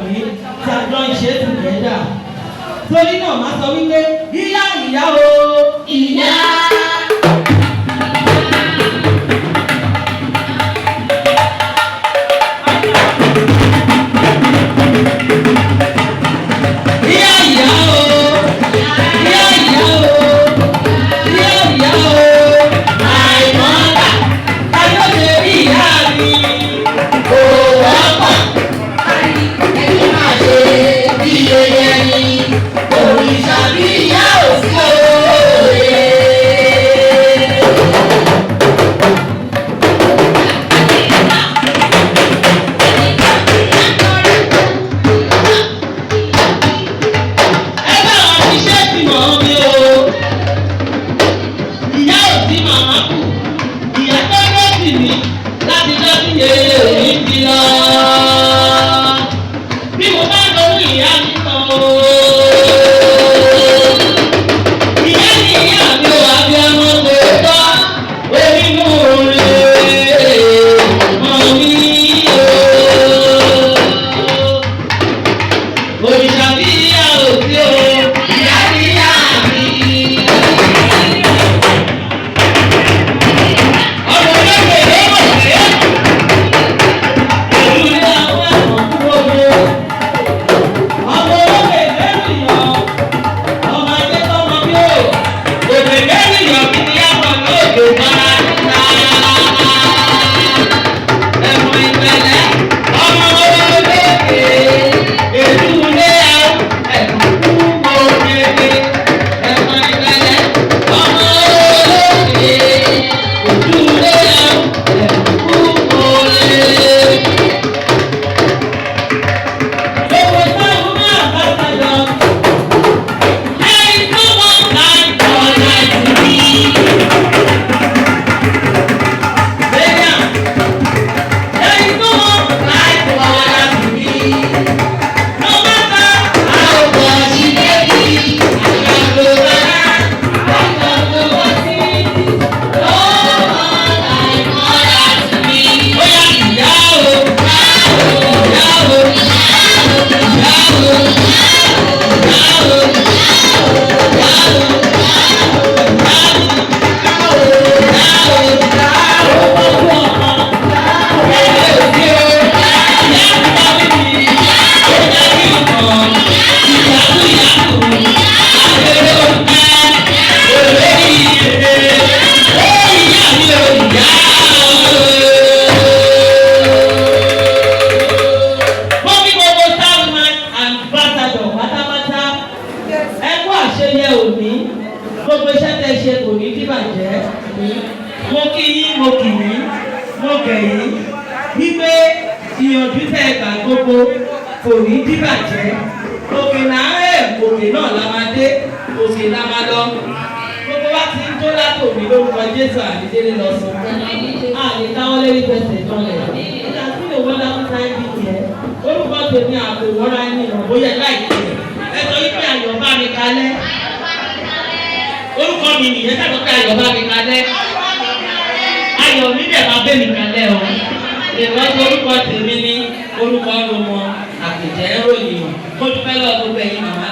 yìí tí a jọ ń ṣe tùgẹ́dà. Torí náà máa sọ wípé ìyá ìyá o ìyá. Kò ní díbàjẹ́, òkè náà òkè náà la máa dé, òkè la máa lọ. Gbogbo wa ti ń tó látòmí lórúkọ Jésù àdídélé lọ sọ. Àlè táwọn lérí fẹsẹ̀ jọlẹ̀. Ìjà sí lè wọ́n dáhùn sáyé bí tiẹ̀. Orúkọ tèmi àpò ìwọ́ra ní ìrànbóyẹ láìpẹ́. Ẹ sọ wípé ayọ̀ bá mi kalẹ̀. Orúkọ mi nìyẹn sábà pé ayọ̀ bá mi kalẹ̀. Ayọ̀ mi dẹ̀ máa bẹ́ mi kalẹ̀ o. Ìrọ́jọ́ orúkọ tèmi ní orúkọ ọ̀rọ̀ wọn àpèjẹ́ ròyìn. Mo dúpẹ́ lọ́wọ́ gbogbo ẹ̀yin màmá.